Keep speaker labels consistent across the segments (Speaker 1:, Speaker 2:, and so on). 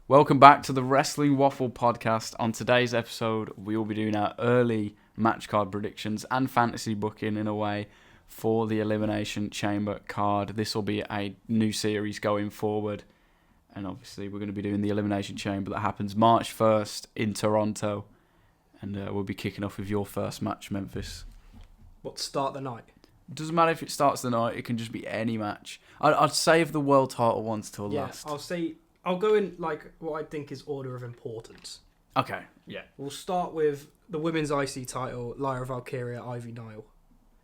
Speaker 1: Welcome back to the Wrestling Waffle podcast. On today's episode, we will be doing our early match card predictions and fantasy booking in a way for the Elimination Chamber card. This will be a new series going forward. And obviously, we're going to be doing the Elimination Chamber that happens March 1st in Toronto. And we'll be kicking off with your first match, Memphis.
Speaker 2: What, start the night?
Speaker 1: Doesn't matter if it starts the night, it can just be any match. I'd save the world title ones till last.
Speaker 2: I'll go in like what I think is order of importance.
Speaker 1: Okay, yeah.
Speaker 2: We'll start with the women's IC title, Lyra Valkyria, Ivy Nile.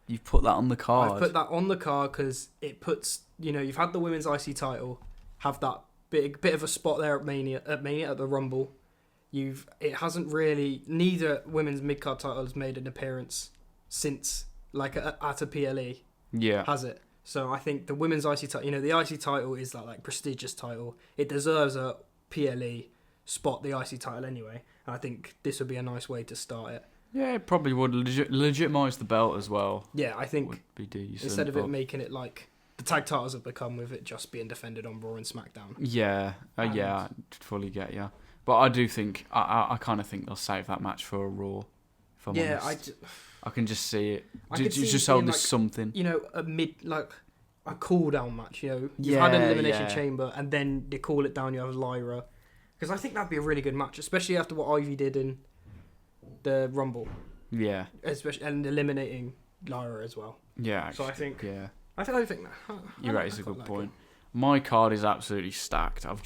Speaker 1: You've put that on the card.
Speaker 2: I've put that on the card because it puts, you've had the women's IC title, have that bit of a spot there at Mania at the Rumble. It hasn't really, neither women's mid-card title has made an appearance since, like, at a PLE.
Speaker 1: Yeah.
Speaker 2: Has it? So I think the women's IC title, the IC title is that, like, prestigious title. It deserves a PLE spot, the IC title anyway. And I think this would be a nice way to start it.
Speaker 1: Yeah, it probably would legitimise the belt as well.
Speaker 2: Yeah, I think
Speaker 1: would be decent,
Speaker 2: instead of it making it like the tag titles have become with it just being defended on Raw and SmackDown.
Speaker 1: Yeah, I fully get you. But I do think, I kind of think they'll save that match for a Raw. If I'm honest. I can just see it. Just so there's something.
Speaker 2: A cool down match. You've had an Elimination Chamber and then they cool it down. You have Lyra. Because I think that'd be a really good match, especially after what Ivy did in the Rumble.
Speaker 1: Yeah.
Speaker 2: Especially and eliminating Lyra as well.
Speaker 1: Yeah. Actually,
Speaker 2: so I think.
Speaker 1: Yeah.
Speaker 2: I think that.
Speaker 1: You're right. It's a good point. My card is absolutely stacked. I've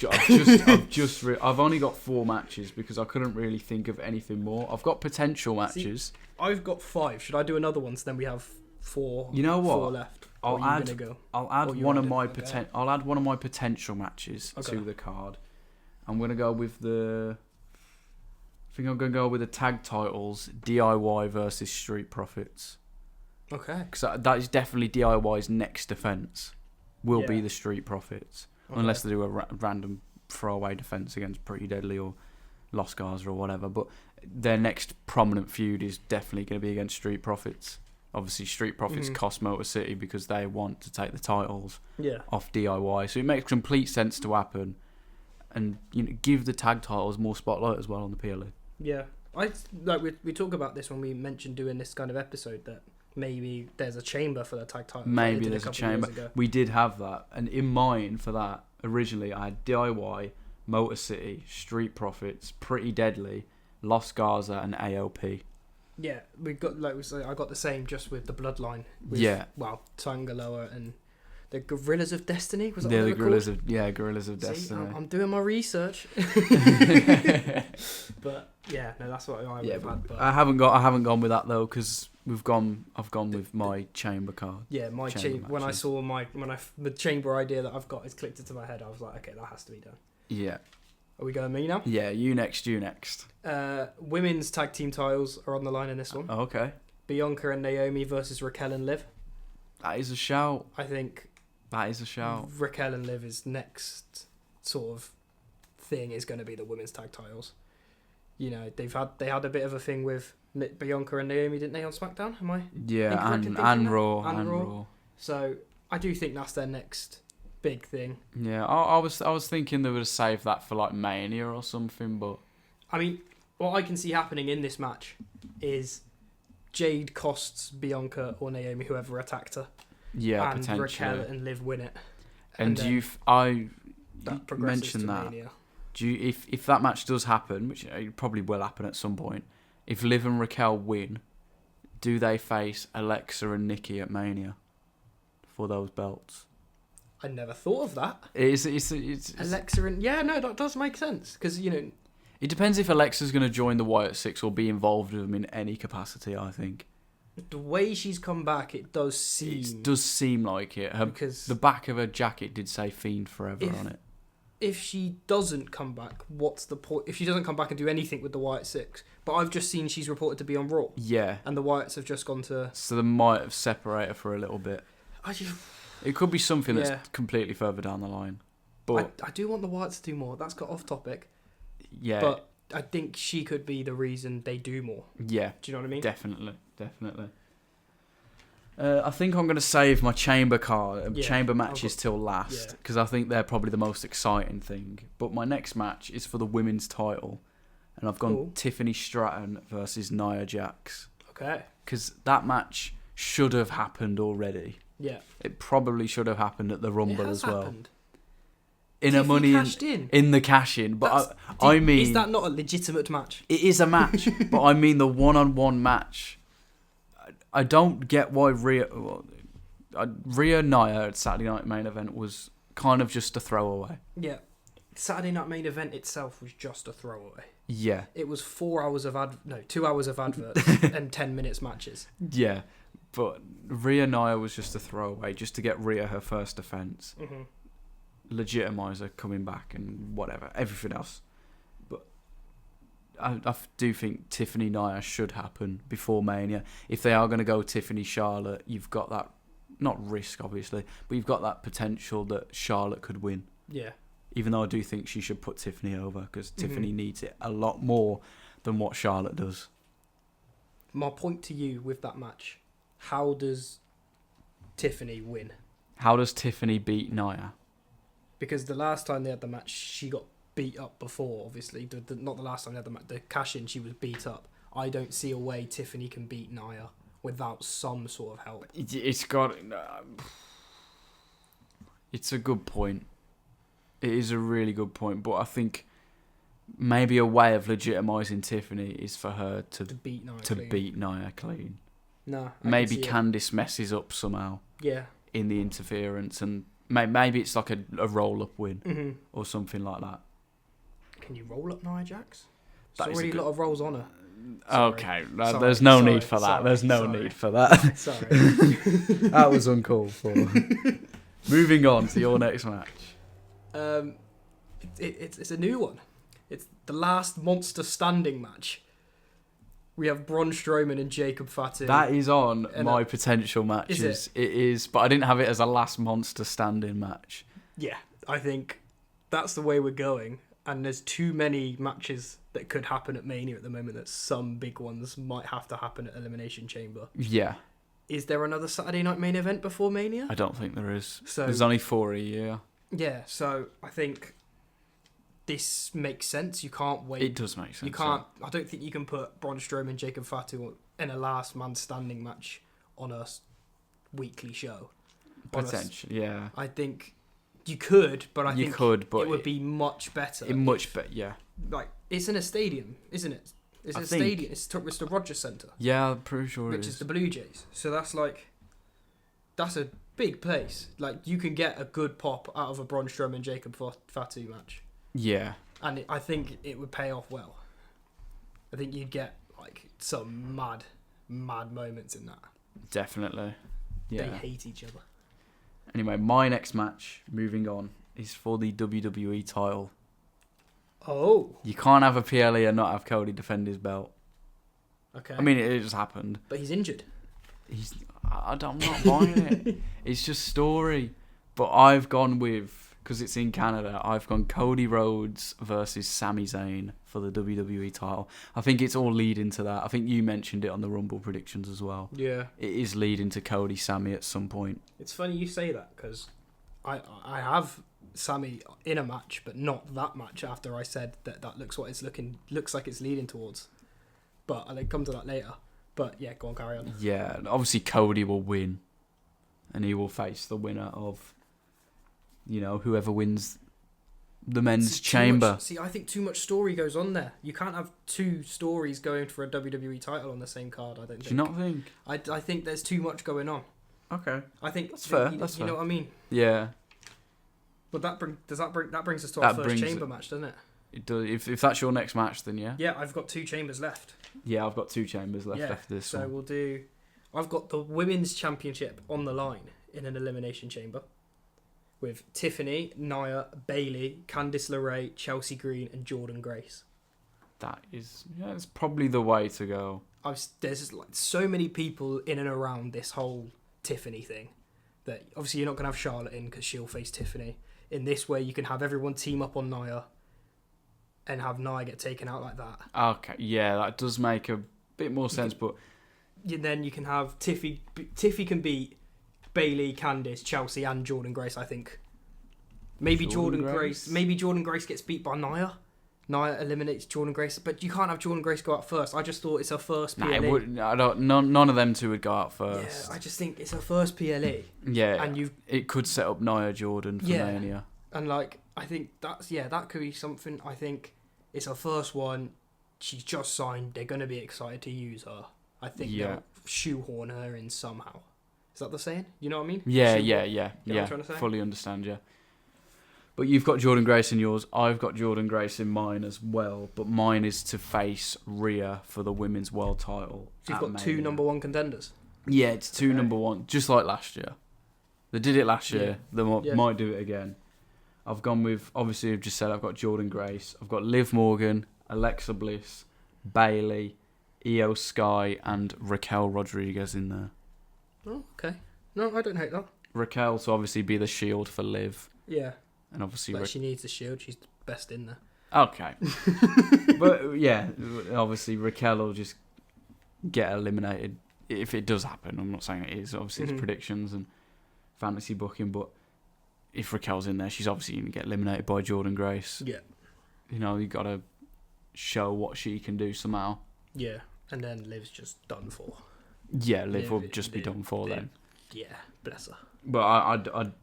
Speaker 1: only got 4 matches because I couldn't really think of anything more. I've got potential matches.
Speaker 2: See, I've got 5. Should I do another one so then we have 4?
Speaker 1: You know what?
Speaker 2: 4 left.
Speaker 1: I'll add one of my potential matches to the card. I'm gonna go with the tag titles DIY versus Street Profits.
Speaker 2: Okay.
Speaker 1: Because that is definitely DIY's next defense. Will be the Street Profits, unless they do a random throwaway defense against Pretty Deadly or Los Garza or whatever. But their next prominent feud is definitely going to be against Street Profits. Obviously, Street Profits cost Motor City because they want to take the titles off DIY, so it makes complete sense to happen, and give the tag titles more spotlight as well on the PLE.
Speaker 2: Yeah, we talk about this when we mentioned doing this kind of episode that. Maybe there's a chamber for the tag title.
Speaker 1: Maybe there's a chamber. We did have that. And in mind for that, originally I had DIY, Motor City, Street Profits, Pretty Deadly, Los Garza and AOP.
Speaker 2: Yeah, we got I got the same just with the Bloodline. Well, Tangaloa and the Gorillas of Destiny. Was that what they were called?
Speaker 1: Gorillas of Destiny.
Speaker 2: I'm doing my research. But yeah, no, that's what I would have had. But
Speaker 1: I haven't gone with that though because I've gone with my chamber card.
Speaker 2: Yeah, my chamber. When I saw the chamber idea that I've got is clicked into my head, I was like, okay, that has to be done.
Speaker 1: Yeah.
Speaker 2: Are we going me now?
Speaker 1: Yeah, you next.
Speaker 2: Women's tag team titles are on the line in this one.
Speaker 1: Oh, okay.
Speaker 2: Bianca and Naomi versus Raquel and Liv.
Speaker 1: That is a shout.
Speaker 2: I think
Speaker 1: that is a shout.
Speaker 2: Raquel and Liv's next sort of thing is going to be the women's tag titles. They had a bit of a thing with Bianca and Naomi, didn't they, on SmackDown? Am I?
Speaker 1: Yeah, and Raw.
Speaker 2: So I do think that's their next big thing.
Speaker 1: Yeah, I was thinking they would have saved that for like Mania or something, but
Speaker 2: I mean, what I can see happening in this match is Jade costs Bianca or Naomi, whoever attacked her.
Speaker 1: Yeah,
Speaker 2: and
Speaker 1: potentially.
Speaker 2: Raquel and Liv win it.
Speaker 1: And you mentioned that.
Speaker 2: Mania.
Speaker 1: If that match does happen, which it probably will happen at some point, if Liv and Raquel win, do they face Alexa and Nikki at Mania for those belts?
Speaker 2: I never thought of that.
Speaker 1: It's
Speaker 2: Alexa and that does make sense because
Speaker 1: it depends if Alexa's going to join the Wyatt Six or be involved with them in any capacity. I think
Speaker 2: the way she's come back, it does seem
Speaker 1: like it.
Speaker 2: Because
Speaker 1: the back of her jacket did say "Fiend Forever" on it.
Speaker 2: If she doesn't come back, what's the point? If she doesn't come back and do anything with the Wyatt Six, but I've just seen she's reported to be on Raw.
Speaker 1: Yeah.
Speaker 2: And the Wyatts have just gone to.
Speaker 1: So they might have separated her for a little bit. It could be something that's completely further down the line. But
Speaker 2: I do want the Wyatts to do more. That's got off topic.
Speaker 1: Yeah.
Speaker 2: But I think she could be the reason they do more.
Speaker 1: Yeah.
Speaker 2: Do you know what I mean?
Speaker 1: Definitely. I think I'm going to save my chamber chamber matches till
Speaker 2: Yeah.
Speaker 1: last because I think they're probably the most exciting thing. But my next match is for the women's title, and I've gone Tiffany Stratton versus Nia Jax.
Speaker 2: Okay.
Speaker 1: Because that match should have happened already.
Speaker 2: Yeah.
Speaker 1: It probably should have happened at the Rumble as well.
Speaker 2: Happened.
Speaker 1: In a money in the cash in, but I mean,
Speaker 2: is that not a legitimate match?
Speaker 1: It is a match, but I mean the one-on-one match. I don't get why Rhea Nia at Saturday Night Main Event was kind of just a throwaway.
Speaker 2: Yeah. Saturday Night Main Event itself was just a throwaway.
Speaker 1: Yeah.
Speaker 2: It was 2 hours of adverts and 10 minutes matches.
Speaker 1: Yeah, but Rhea Nia was just a throwaway, just to get Rhea her first defense, legitimize her coming back and whatever, everything else. But I do think Tiffany Nia should happen before Mania. If they are going to go Tiffany Charlotte, you've got that, not risk obviously, but you've got that potential that Charlotte could win.
Speaker 2: Yeah.
Speaker 1: Even though I do think she should put Tiffany over because Tiffany needs it a lot more than what Charlotte does.
Speaker 2: My point to you with that match, how does Tiffany win?
Speaker 1: How does Tiffany beat Nia?
Speaker 2: Because the last time they had the match, she got beat up before, obviously. Not the last time they had the match. The cash-in, she was beat up. I don't see a way Tiffany can beat Nia without some sort of help.
Speaker 1: It's a good point. It is a really good point, but I think maybe a way of legitimising Tiffany is for her to
Speaker 2: beat
Speaker 1: Nia clean.
Speaker 2: No,
Speaker 1: maybe Candice messes up somehow.
Speaker 2: Yeah.
Speaker 1: In the interference, and maybe it's like a roll-up win or something like that.
Speaker 2: Can you roll up Nia Jax? There's already a lot of rolls on her.
Speaker 1: Okay, there's no need for that. There's no need for that.
Speaker 2: Sorry.
Speaker 1: That was uncalled for. Moving on to your next match.
Speaker 2: It's a new one. It's the last monster standing match. We have Braun Strowman and Jacob Fatu.
Speaker 1: That is on my potential matches.
Speaker 2: Is it?
Speaker 1: It is, but I didn't have it as a last monster standing match.
Speaker 2: Yeah, I think that's the way we're going. And there's too many matches that could happen at Mania at the moment that some big ones might have to happen at Elimination Chamber.
Speaker 1: Yeah.
Speaker 2: Is there another Saturday Night Main Event before Mania?
Speaker 1: I don't think there is.
Speaker 2: So,
Speaker 1: there's only 4 a year.
Speaker 2: Yeah, so I think this makes sense. You can't wait.
Speaker 1: It does make sense.
Speaker 2: You can't. I don't think you can put Braun Strowman, Jacob Fatu in a last man standing match on a weekly show.
Speaker 1: Potentially, yeah.
Speaker 2: I think you could, but I think
Speaker 1: but
Speaker 2: it would be much better.
Speaker 1: Yeah.
Speaker 2: Like, it's in a stadium, isn't it? It's a stadium. It's the Rogers Centre.
Speaker 1: Yeah, I'm pretty sure
Speaker 2: which is the Blue Jays. So that's a big place. Like, you can get a good pop out of a Braun Strowman Jacob Fatu match.
Speaker 1: Yeah.
Speaker 2: And I think it would pay off well. I think you'd get some mad moments in that.
Speaker 1: Definitely. Yeah.
Speaker 2: They hate each other.
Speaker 1: Anyway, my next match, moving on, is for the WWE title.
Speaker 2: Oh.
Speaker 1: You can't have a PLE and not have Cody defend his belt.
Speaker 2: Okay.
Speaker 1: I mean, it just happened.
Speaker 2: But he's injured.
Speaker 1: I'm not buying it. It's just story. But I've gone with, because it's in Canada, I've gone Cody Rhodes versus Sami Zayn for the WWE title. I think it's all leading to that. I think you mentioned it on the Rumble predictions as well.
Speaker 2: Yeah.
Speaker 1: It is leading to Cody Sami at some point.
Speaker 2: It's funny you say that, because I have Sami in a match, but not that match after I said that looks like it's leading towards. But I'll come to that later. But yeah, go on, carry on.
Speaker 1: Yeah, obviously Cody will win. And he will face the winner of, whoever wins the men's chamber.
Speaker 2: I think too much story goes on there. You can't have 2 stories going for a WWE title on the same card, I don't think.
Speaker 1: Do you not think?
Speaker 2: I think there's too much going on.
Speaker 1: Okay.
Speaker 2: I think
Speaker 1: that's fair.
Speaker 2: You know what I mean?
Speaker 1: Yeah.
Speaker 2: But that brings us to our first chamber match, doesn't it?
Speaker 1: It does. If that's your next match, then yeah.
Speaker 2: Yeah, I've got 2 chambers left.
Speaker 1: Yeah, I've got 2 chambers left after this one.
Speaker 2: So I've got the women's championship on the line in an elimination chamber with Tiffany, Nia, Bayley, Candice LeRae, Chelsea Green, and Jordynne Grace.
Speaker 1: It's probably the way to go.
Speaker 2: There's so many people in and around this whole Tiffany thing that obviously you're not going to have Charlotte in because she'll face Tiffany. In this way, you can have everyone team up on Nia and have Nia get taken out like that.
Speaker 1: Okay, yeah, that does make a bit more sense, but
Speaker 2: then you can have Tiffy. Tiffy can beat Bailey, Candice, Chelsea, and Jordan Grace. I think. Maybe Jordan Grace. Maybe Jordan Grace gets beat by Nia. Nia eliminates Jordan Grace, but you can't have Jordan Grace go out first. I just thought it's her first PLE.
Speaker 1: Nah, it would, I don't. None of them two would go out first.
Speaker 2: Yeah, I just think it's her first PLE.
Speaker 1: Yeah,
Speaker 2: and
Speaker 1: it could set up Nia Jordan for Mania.
Speaker 2: And like, I think that could be something. I think it's her first one. She's just signed. They're going to be excited to use her. I think they'll shoehorn her in somehow. Is that the saying? You know what I mean?
Speaker 1: Yeah.
Speaker 2: You know what I'm trying to say?
Speaker 1: Fully understand, yeah. But you've got Jordan Grace in yours. I've got Jordan Grace in mine as well. But mine is to face Rhea for the women's world title.
Speaker 2: So you've got two number one contenders?
Speaker 1: Yeah, it's two number one, just like last year. They did it last year. They might do it again. I've gone with, obviously, I've just said I've got Jordan Grace. I've got Liv Morgan, Alexa Bliss, Bailey, Io Sky, and Raquel Rodriguez in there.
Speaker 2: Oh, okay. No, I don't hate that.
Speaker 1: Raquel to obviously be the shield for Liv.
Speaker 2: Yeah.
Speaker 1: And obviously,
Speaker 2: she needs the shield. She's the best in there.
Speaker 1: Okay. But yeah, obviously Raquel will just get eliminated if it does happen. I'm not saying it is. Obviously, it's predictions and fantasy booking. But if Raquel's in there, she's obviously going to get eliminated by Jordan Grace.
Speaker 2: Yeah.
Speaker 1: You know, you got to show what she can do somehow.
Speaker 2: Yeah, and then Liv's just done for.
Speaker 1: Yeah, Liv will just be done for then.
Speaker 2: Yeah, bless her.
Speaker 1: But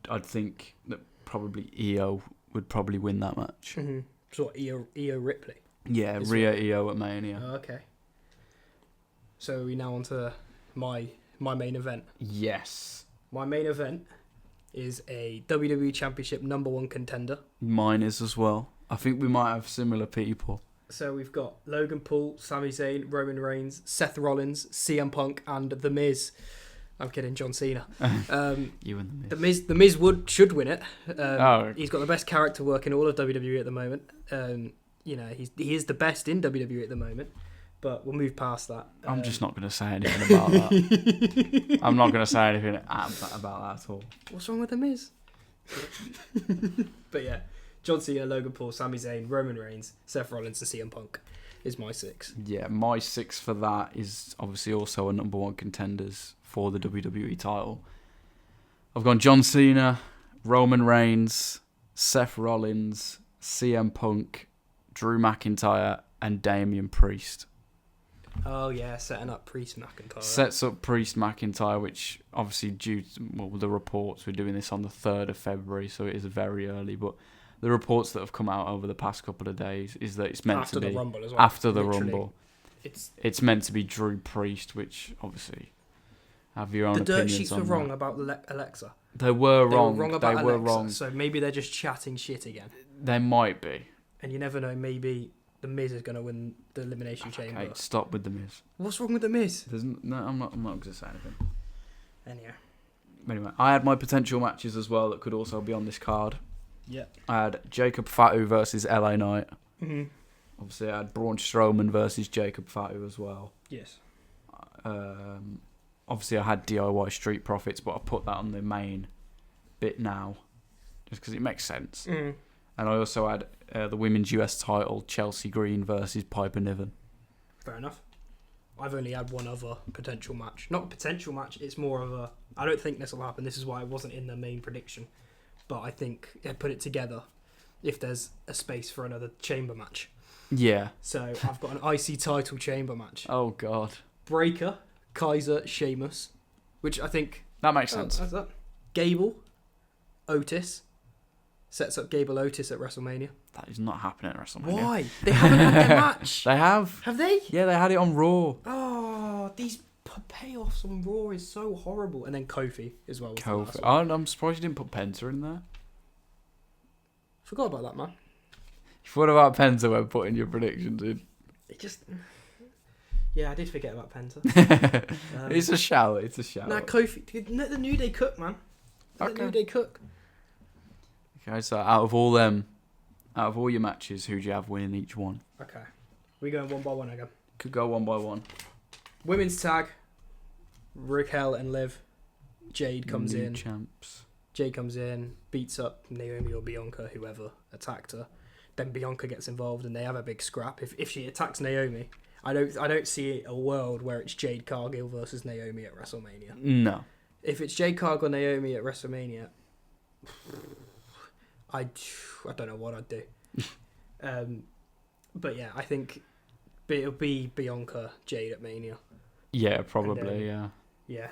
Speaker 1: I'd think that probably Io would probably win that match.
Speaker 2: Mm-hmm. So what, Io Ripley?
Speaker 1: Yeah, Rhea Io at Mania.
Speaker 2: Oh, okay. So are we now on to my main event?
Speaker 1: Yes.
Speaker 2: My main event is a WWE Championship number one contender.
Speaker 1: Mine is as well. I think we might have similar people.
Speaker 2: So we've got Logan Paul, Sami Zayn, Roman Reigns, Seth Rollins, CM Punk, and The Miz. I'm kidding, John Cena.
Speaker 1: You and The Miz.
Speaker 2: The Miz should win it.
Speaker 1: Oh.
Speaker 2: He's got the best character work in all of WWE at the moment. You know, he is the best in WWE at the moment. But we'll move past that.
Speaker 1: I'm just not going to say anything about that. I'm not going to say anything about that at all.
Speaker 2: What's wrong with The Miz? But yeah, John Cena, Logan Paul, Sami Zayn, Roman Reigns, Seth Rollins, and CM Punk is my 6.
Speaker 1: Yeah, my 6 for that is obviously also a number one contenders for the WWE title. I've gone John Cena, Roman Reigns, Seth Rollins, CM Punk, Drew McIntyre, and Damian Priest.
Speaker 2: Oh yeah, setting up Priest McIntyre.
Speaker 1: Sets up Priest McIntyre, which obviously due to the reports, we're doing this on the 3rd of February, so it is very early, but the reports that have come out over the past couple of days is that it's meant to be
Speaker 2: after the Rumble as well.
Speaker 1: After the Rumble.
Speaker 2: It's
Speaker 1: meant to be Drew Priest, which obviously have your own opinions on.
Speaker 2: The dirt sheets were wrong about Alexa.
Speaker 1: They were wrong.
Speaker 2: They were wrong. So maybe they're just chatting shit again.
Speaker 1: They might be.
Speaker 2: And you never know, maybe The Miz is going to win the Elimination Chamber.
Speaker 1: Okay, stop with The Miz.
Speaker 2: What's wrong with The Miz?
Speaker 1: No, I'm not going to say anything.
Speaker 2: Anyway,
Speaker 1: I had my potential matches as well that could also be on this card.
Speaker 2: Yeah.
Speaker 1: I had Jacob Fatu versus LA Knight.
Speaker 2: Mm-hmm.
Speaker 1: Obviously, I had Braun Strowman versus Jacob Fatu as well.
Speaker 2: Yes.
Speaker 1: Obviously, I had DIY Street Profits, but I put that on the main bit now, just because it makes sense.
Speaker 2: Mm.
Speaker 1: And I also had the women's US title, Chelsea Green versus Piper Niven.
Speaker 2: Fair enough. I've only had one other potential match. Not a potential match, it's more of a... I don't think this will happen. This is why it wasn't in the main prediction. But I think I put it together if there's a space for another chamber match.
Speaker 1: Yeah.
Speaker 2: So I've got an IC title chamber match.
Speaker 1: Oh, God.
Speaker 2: Breaker, Kaiser, Sheamus, which I think...
Speaker 1: That makes sense.
Speaker 2: How's that? Gable, Otis. Sets up Gable Otis at WrestleMania.
Speaker 1: That is not happening at WrestleMania.
Speaker 2: Why? They haven't had their match.
Speaker 1: They have.
Speaker 2: Have they?
Speaker 1: Yeah, they had it on Raw.
Speaker 2: Oh, these payoffs on Raw is so horrible. And then Kofi as well.
Speaker 1: Kofi. Oh, I'm surprised you didn't put Penta in there.
Speaker 2: Forgot about that, man.
Speaker 1: You thought about Penta when putting your predictions in.
Speaker 2: It just... Yeah, I did forget about Penta.
Speaker 1: It's a shout. It's a shout.
Speaker 2: Nah, Kofi. Let the New Day cook, man. Let the New Day cook.
Speaker 1: Okay, so out of all your matches, who do you have winning each one?
Speaker 2: Okay. We're going one by one again.
Speaker 1: Could go one by one.
Speaker 2: Women's tag. Raquel and Liv. Jade comes
Speaker 1: New
Speaker 2: in.
Speaker 1: champs.
Speaker 2: Jade comes in, beats up Naomi or Bianca, whoever attacked her. Then Bianca gets involved and they have a big scrap. If she attacks Naomi, I don't see a world where it's Jade Cargill versus Naomi at WrestleMania.
Speaker 1: No.
Speaker 2: If it's Jade Cargill Naomi at WrestleMania, I don't know what I'd do. But yeah, I think it'll be Bianca Jade at Mania.
Speaker 1: Yeah, probably.
Speaker 2: Yeah,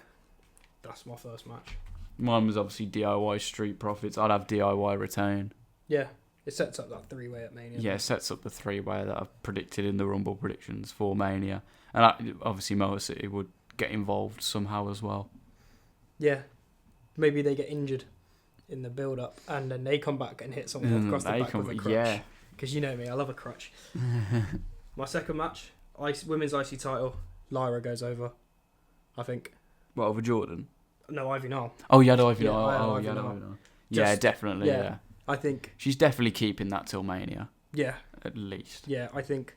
Speaker 2: that's my first match.
Speaker 1: Mine was obviously DIY Street Profits. I'd have DIY retain.
Speaker 2: Yeah, it sets up that 3-way at Mania.
Speaker 1: Yeah, it sets up the 3-way that I've predicted in the Rumble predictions for Mania. And obviously Motor City would get involved somehow as well.
Speaker 2: Yeah, maybe they get injured in the build-up and then they come back and hit someone across the back with a crutch.
Speaker 1: Yeah.
Speaker 2: Because you know me, I love a crutch. My second match, women's IC title, Lyra goes over, I think.
Speaker 1: What, over Jordan?
Speaker 2: No, Ivy Nile.
Speaker 1: Oh, yeah, Ivy Nile.
Speaker 2: Ivy
Speaker 1: Ivy
Speaker 2: Nile.
Speaker 1: Nile. Yeah, definitely, yeah.
Speaker 2: I think...
Speaker 1: She's definitely keeping that till Mania.
Speaker 2: Yeah.
Speaker 1: At least.
Speaker 2: Yeah, I think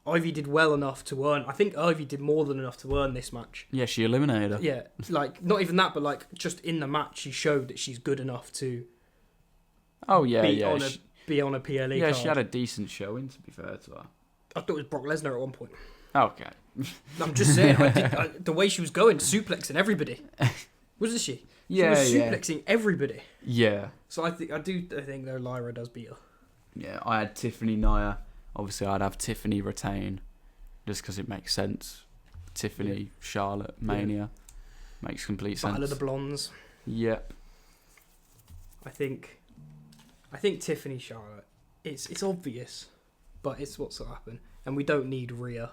Speaker 2: Ivy did well enough to earn... I think Ivy did more than enough to earn this match.
Speaker 1: Yeah, she eliminated her.
Speaker 2: Yeah, like, not even that, but like, just in the match, she showed that she's good enough to...
Speaker 1: Oh, yeah,
Speaker 2: be on a PLE
Speaker 1: Yeah,
Speaker 2: card.
Speaker 1: she had a decent showing, to be fair to her.
Speaker 2: I thought it was Brock Lesnar at one point.
Speaker 1: Okay.
Speaker 2: I'm just saying, the way she was going, suplexing everybody. Wasn't she? She was suplexing everybody.
Speaker 1: Yeah.
Speaker 2: So I think though Lyra does beat her.
Speaker 1: Yeah, I had Tiffany Nia. Obviously, I'd have Tiffany retain, just because it makes sense. Tiffany, Charlotte, Mania. Makes complete sense.
Speaker 2: Battle of the Blondes.
Speaker 1: Yep.
Speaker 2: I think Tiffany Charlotte. It's obvious, but it's what's going to happen, and we don't need Rhea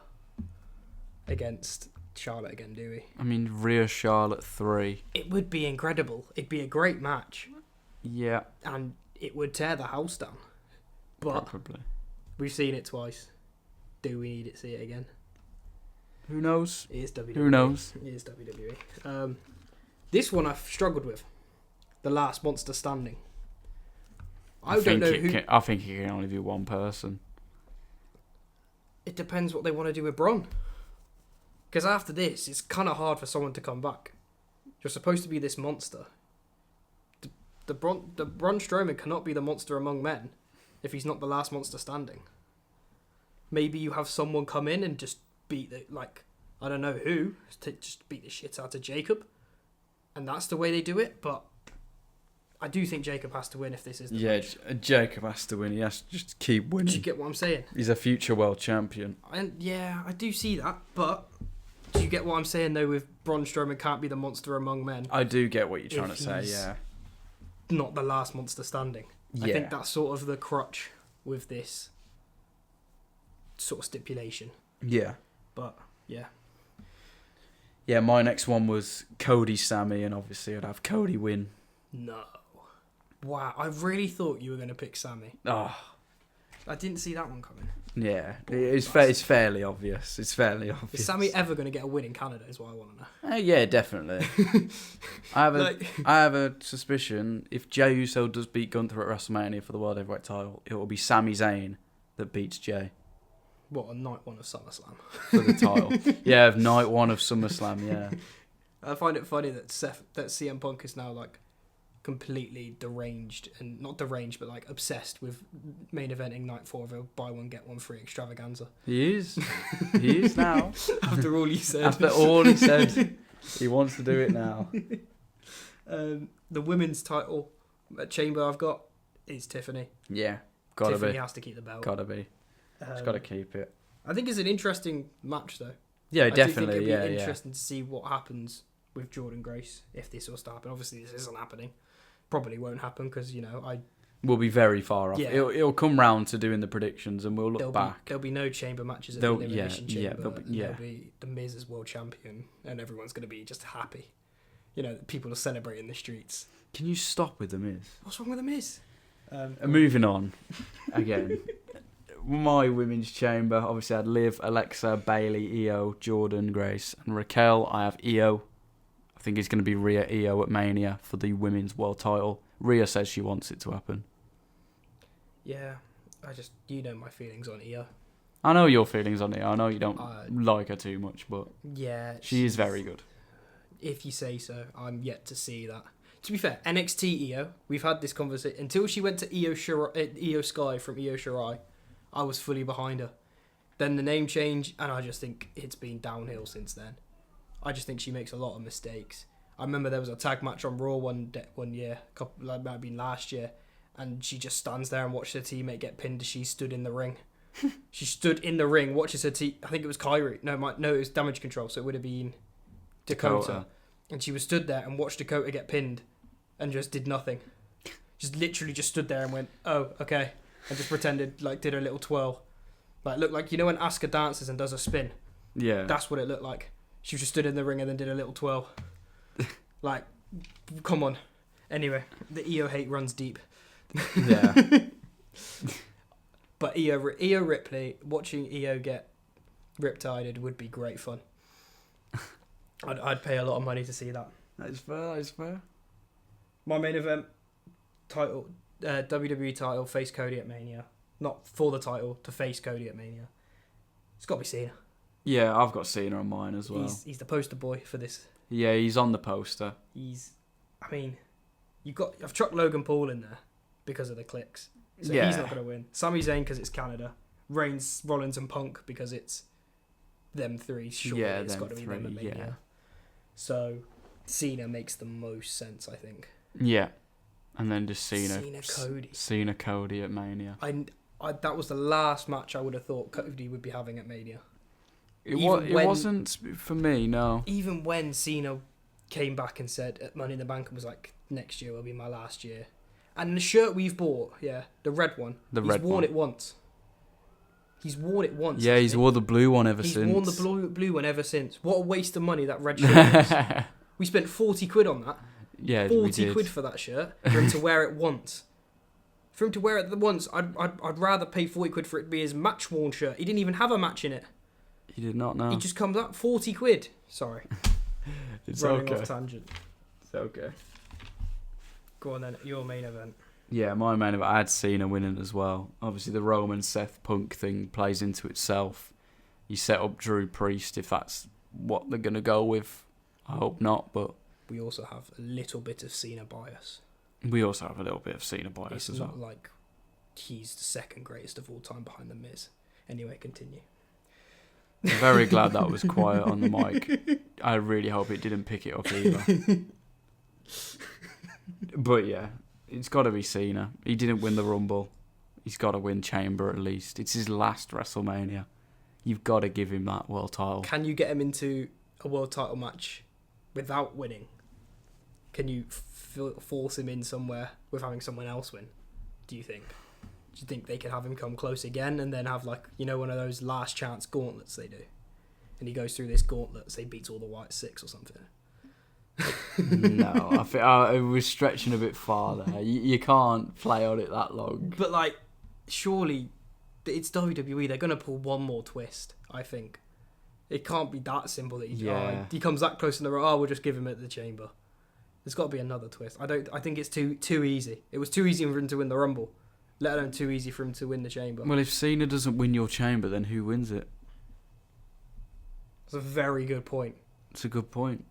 Speaker 2: against Charlotte again, do we?
Speaker 1: I mean, Rhea Charlotte 3.
Speaker 2: It would be incredible. It'd be a great match.
Speaker 1: Yeah.
Speaker 2: And it would tear the house down. But
Speaker 1: probably.
Speaker 2: We've seen it twice. Do we need to see it again?
Speaker 1: Who knows?
Speaker 2: It is WWE.
Speaker 1: Who knows?
Speaker 2: It is WWE. This one I've struggled with. The Last Monster Standing. I think
Speaker 1: it can only be one person.
Speaker 2: It depends what they want to do with Braun. Because after this, it's kind of hard for someone to come back. You're supposed to be this monster. The Braun Strowman cannot be the monster among men if he's not the last monster standing. Maybe you have someone come in and just beat I don't know who, to just beat the shit out of Jacob. And that's the way they do it, but I do think Jacob has to win if this is the match.
Speaker 1: Jacob has to win. He has to just keep winning.
Speaker 2: Do you get what I'm saying?
Speaker 1: He's a future world champion.
Speaker 2: And yeah, I do see that, but do you get what I'm saying though with Braun Strowman can't be the monster among men?
Speaker 1: I do get what you're trying to say, yeah.
Speaker 2: Not the last monster standing.
Speaker 1: Yeah.
Speaker 2: I think that's sort of the crutch with this sort of stipulation.
Speaker 1: Yeah.
Speaker 2: But, yeah.
Speaker 1: Yeah, my next one was Cody Sammy, and obviously I'd have Cody win.
Speaker 2: No. Wow, I really thought you were going to pick Sammy.
Speaker 1: Oh.
Speaker 2: I didn't see that one coming.
Speaker 1: Yeah, it's fairly obvious. It's fairly obvious.
Speaker 2: Is Sammy ever going to get a win in Canada is what I want to know.
Speaker 1: Yeah, definitely. I have a suspicion if Jey Uso does beat Gunther at WrestleMania for the World Heavyweight title, it will be Sami Zayn that beats Jey.
Speaker 2: What, on night one of SummerSlam?
Speaker 1: For the title. Yeah, of night one of SummerSlam, yeah.
Speaker 2: I find it funny that CM Punk is now completely deranged, and not deranged but obsessed with main eventing night 4 of a buy one get one free extravaganza.
Speaker 1: He is now.
Speaker 2: After all he
Speaker 1: said, he wants to do it now.
Speaker 2: The women's title at Chamber I've got is Tiffany.
Speaker 1: Yeah,
Speaker 2: Tiffany has to keep the belt.
Speaker 1: Gotta be. She's got to keep it.
Speaker 2: I think it's an interesting match though.
Speaker 1: Yeah, definitely.
Speaker 2: I do think it'd be interesting to see what happens with Jordan Grace if this was to happen. Obviously, this isn't happening. Probably won't happen because
Speaker 1: we'll be very far off.
Speaker 2: Yeah.
Speaker 1: It'll come round to doing the predictions, and we'll look back.
Speaker 2: There'll be no chamber matches at the Elimination Chamber.
Speaker 1: There'll
Speaker 2: be the Miz as world champion, and everyone's going to be just happy. People are celebrating the streets.
Speaker 1: Can you stop with the Miz?
Speaker 2: What's wrong with the Miz?
Speaker 1: Moving on, again. My women's chamber, obviously I had Liv, Alexa, Bailey, Io, Jordan, Grace, and Raquel. I have Io. I think it's going to be Rhea Io at Mania for the women's world title. Rhea says she wants it to happen.
Speaker 2: Yeah, you know my feelings on Io.
Speaker 1: I know your feelings on Io. I know you don't like her too much, but
Speaker 2: yeah,
Speaker 1: she is very good.
Speaker 2: If you say so. I'm yet to see that. To be fair, NXT Io, we've had this conversation until she went to Io Sky from Io Shirai. I was fully behind her. Then the name change, and I just think it's been downhill since then. I just think she makes a lot of mistakes. I remember there was a tag match on Raw one year, that might have been last year, and she just stands there and watches her teammate get pinned as she stood in the ring. She stood in the ring, watches her I think it was Kyrie. No, it was Damage Control, so it would have been Dakota. And she was stood there and watched Dakota get pinned and just did nothing. Just literally just stood there and went, oh, okay. And just pretended, like, did a little twirl. Like, looked like, you know when Asuka dances and does a spin?
Speaker 1: Yeah.
Speaker 2: That's what it looked like. She just stood in the ring and then did a little twirl. Like, come on. Anyway, the Io hate runs deep.
Speaker 1: Yeah.
Speaker 2: But Io Ripley, watching Io get riptided would be great fun. I'd pay a lot of money to see that.
Speaker 1: That is fair.
Speaker 2: My main event title, WWE title, face Cody at Mania. Not for the title, to face Cody at Mania. It's got to be Cena.
Speaker 1: Yeah, I've got Cena on mine as well.
Speaker 2: He's the poster boy for this.
Speaker 1: Yeah, he's on the poster.
Speaker 2: I've chucked Logan Paul in there because of the clicks. So he's not going to win. Sami Zayn because it's Canada. Reigns, Rollins and Punk because it's them three. Surely it's got to be them at Mania. Yeah. So Cena makes the most sense, I think.
Speaker 1: Yeah. And then just Cena
Speaker 2: Cody.
Speaker 1: Cena Cody at Mania.
Speaker 2: That was the last match I would have thought Cody would be having at Mania.
Speaker 1: It wasn't for me, no.
Speaker 2: Even when Cena came back and said at Money in the Bank and was like, next year will be my last year. And the shirt we've bought, the red one, he's worn it once. He's worn it once.
Speaker 1: Yeah, he's worn the blue one ever since.
Speaker 2: He's worn the blue one ever since. What a waste of money that red shirt was. We spent 40 quid on that.
Speaker 1: Yeah,
Speaker 2: 40 quid for that shirt for him to wear it once. For him to wear it once, I'd rather pay 40 quid for it to be his match worn shirt. He didn't even have a match in it.
Speaker 1: He did not know.
Speaker 2: He just comes up 40 quid. Sorry.
Speaker 1: It's
Speaker 2: Running
Speaker 1: okay.
Speaker 2: off tangent.
Speaker 1: It's okay.
Speaker 2: Go on then, your main event.
Speaker 1: Yeah, my main event, I had Cena winning as well. Obviously, the Roman Seth Punk thing plays into itself. You set up Drew Priest if that's what they're going to go with. I hope not, but...
Speaker 2: We also have a little bit of Cena bias.
Speaker 1: We also have a little bit of Cena bias
Speaker 2: it's
Speaker 1: as well.
Speaker 2: It's not like he's the second greatest of all time behind The Miz. Anyway, continue.
Speaker 1: I'm very glad that was quiet on the mic. I really hope it didn't pick it up either. But yeah, it's got to be Cena. He didn't win the Rumble. He's got to win Chamber at least. It's his last WrestleMania. You've got to give him that world title.
Speaker 2: Can you get him into a world title match without winning? Can you force him in somewhere with having someone else win? Do you think? Do you think they could have him come close again and then have, like, you know, one of those last chance gauntlets they do? And he goes through this gauntlet, say beats all the White Six or something.
Speaker 1: No, I think it was stretching a bit far there. You can't play on it that long.
Speaker 2: But, like, surely it's WWE. They're going to pull one more twist, I think. It can't be that simple that he comes that close in the row. Oh, we'll just give him at the Chamber. There's got to be another twist. I think it's too easy. It was too easy for him to win the Rumble, let alone too easy for him to win the Chamber.
Speaker 1: Well, if Cena doesn't win your Chamber, then who wins it?
Speaker 2: That's a very good point.
Speaker 1: It's a good point.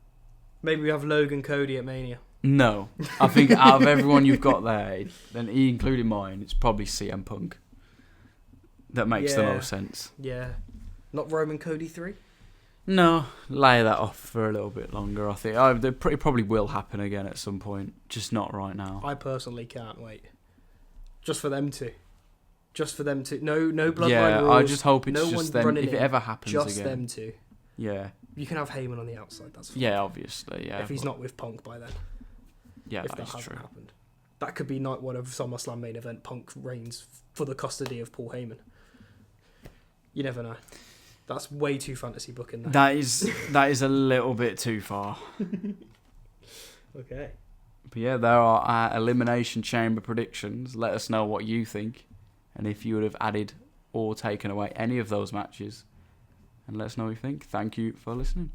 Speaker 2: Maybe we have Logan Cody at Mania.
Speaker 1: No. I think out of everyone you've got there, then including mine, it's probably CM Punk. That makes the most sense.
Speaker 2: Yeah. Not Roman Cody 3?
Speaker 1: No. Lay that off for a little bit longer, I think. It probably will happen again at some point. Just not right now.
Speaker 2: I personally can't wait. Just for them to. No bloodline
Speaker 1: yeah,
Speaker 2: rules.
Speaker 1: I just hope it's
Speaker 2: no
Speaker 1: just them. If it ever happens
Speaker 2: just
Speaker 1: again.
Speaker 2: Just them two.
Speaker 1: Yeah.
Speaker 2: You can have Heyman on the outside, that's fine.
Speaker 1: Yeah, obviously, yeah.
Speaker 2: If he's not with Punk by then.
Speaker 1: Yeah,
Speaker 2: if that
Speaker 1: is
Speaker 2: hasn't
Speaker 1: true.
Speaker 2: happened. That could be night one of SummerSlam main event. Punk reigns for the custody of Paul Heyman. You never know. That's way too fantasy booking.
Speaker 1: That is a little bit too far.
Speaker 2: Okay.
Speaker 1: But yeah, there are our Elimination Chamber predictions. Let us know what you think. And if you would have added or taken away any of those matches. And let us know what you think. Thank you for listening.